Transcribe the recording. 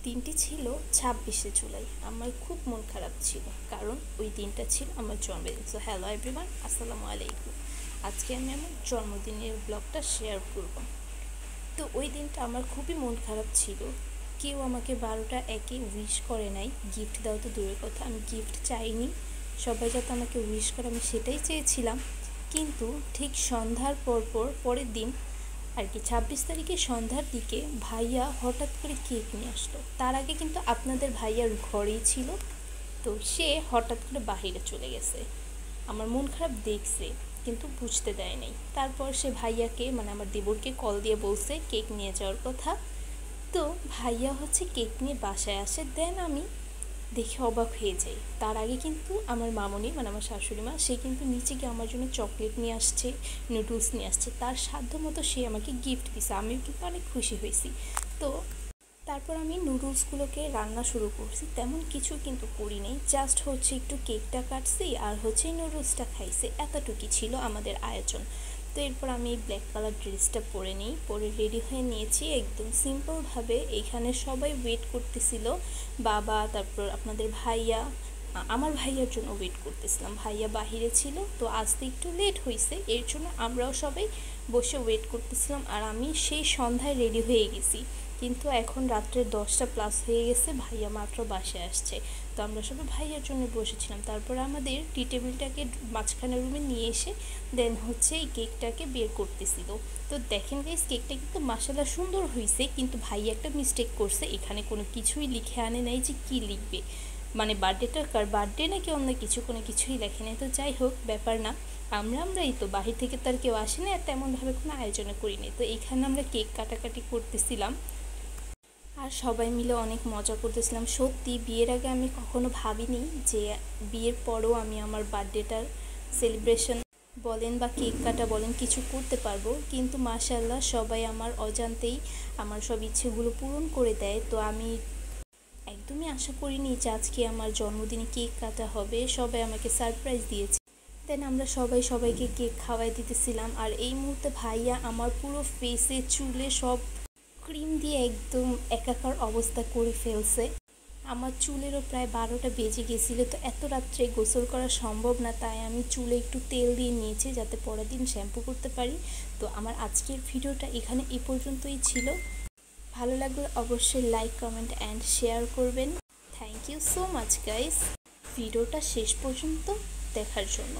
দিনটি ছিল 26শে জুলাই। আমার খুব মন খারাপ ছিল, কারণ ওই দিনটা ছিল আমার জন্মদিন। সো হ্যালো এভরিওয়ান, আসসালামু আলাইকুম। আজকে আমি আমার জন্মদিনের ব্লগটা শেয়ার করব। তো ওই দিনটা আমার খুবই মন খারাপ ছিল। কেউ আমাকে 12টা একে উইশ করে নাই। গিফট দেওয়া তো দূরের কথা, আমি গিফট চাইনি। সবাই যাতে আমাকে উইশ করে আমি সেটাই চেয়েছিলাম। কিন্তু ঠিক সন্ধ্যার পরের দিন আর কি 26 তারিখে সন্ধ্যার দিকে ভাইয়া হঠাৎ করে কেক নিয়ে আসলো। তার আগে কিন্তু আপনাদের ভাইয়ার ঘরেই ছিল, তো সে হঠাৎ করে বাহিরে চলে গেছে। আমার মন খারাপ দেখছে কিন্তু বুঝতে দেয় নাই। তারপর সে ভাইয়াকে আমার দেবরকে কল দিয়ে বলছে কেক নিয়ে যাওয়ার কথা। তো ভাইয়া কেক নিয়ে বাসায় আসে, দেন আমি দেখে অবাক হয়ে যাই। তার আগে কিন্তু আমার মামনি আমার শাশুড়ি মা, সে কিন্তু নিচে গিয়ে আমার জন্য চকলেট নিয়ে আসছে, নুডলস নিয়ে আসছে, তার সাধ্য মতো সে আমাকে গিফট দিছে। আমিও কিন্তু অনেক খুশি হয়েছি। তো তারপর আমি নুডলসগুলোকে রান্না শুরু করছি। তেমন কিছু কিন্তু করি নাই, জাস্ট একটু কেকটা কাটছি আর নুডলসটা খাইছি, এতটুকুই ছিল আমাদের আয়োজন। তো এরপর আমি ব্ল্যাক কালার ড্রেসটা পরে রেডি হয়ে নিয়েছি একদম সিম্পলভাবে। এইখানে সবাই ওয়েট করতেছিল, বাবা, তারপর আপনাদের ভাইয়া, আমার ভাইয়ার জন্য ওয়েট করতেছিলাম। ভাইয়া বাহিরে ছিল, তো আসতে একটু লেট হয়েছে, এর জন্য আমরাও সবাই বসে ওয়েট করতেছিলাম। আর আমি সেই সন্ধ্যায় রেডি হয়ে গেছি, কিন্তু এখন রাত্রে 10টা প্লাস হয়ে গেছে, ভাইয়া মাত্র বাসায় আসছে। তো আমরা সবাই ভাইয়ার জন্য বসেছিলাম। তারপর আমাদের টি টেবিলটাকে মাঝখানে রুমে নিয়ে এসে দেন এই কেকটাকে বের করতেছিল। তো দেখেন গাইস, কেকটা কিন্তু মাশাআল্লাহ সুন্দর হয়েছে, কিন্তু ভাইয়া একটা মিস্টেক করছে। এখানে কোনো কিছুই লিখে আনে নাই যে কি লিখবে, বার্থডেটা কার বার্থডে নাকি অন্য কিছু, কোনো কিছুই লেখে নাই। তো যাই হোক, ব্যাপার না, আমরাই তো বাহির থেকে তো আর কেউ আসে না, তেমনভাবে কোনো আয়োজন করিনি। তো এইখানে আমরা কেক কাটাকাটি করতেছিলাম আর সবাই মিলে অনেক মজা করতেছিলাম। সত্যি বিয়ের আগে আমি কখনো ভাবিনি যে বিয়ের পরও আমি আমার বার্থডেটার সেলিব্রেশন বলেন বা কেক কাটা বলেন কিছু করতে পারবো। কিন্তু মাশাআল্লাহ সবাই আমার অজান্তেই আমার সব ইচ্ছেগুলো পূরণ করে দেয়। তো আমি একদমই আশা করিনি যে আজকে আমার জন্মদিনে কেক কাটা হবে। সবাই আমাকে সারপ্রাইজ দিয়েছে। দেন আমরা সবাই সবাইকে কেক খাওয়াই দিতেছিলাম। আর এই মুহূর্তে ভাইয়া আমার পুরো ফেসে চুলে সব ক্রিম দিয়ে একদম একাকার অবস্থা করে ফেলছে। আমার চুলেরও প্রায় 12টা বেজে গেছিলো। তো এত রাত্রে গোসল করা সম্ভব না, তাই আমি চুলে একটু তেল দিয়ে নিয়েছি যাতে পরের দিন শ্যাম্পু করতে পারি। তো আমার আজকের ভিডিওটা এখানে এই পর্যন্তই ছিল। ভালো লাগলে অবশ্যই লাইক, কমেন্ট অ্যান্ড শেয়ার করবেন। Thank you so much guys ভিডিওটা শেষ পর্যন্ত দেখার জন্য।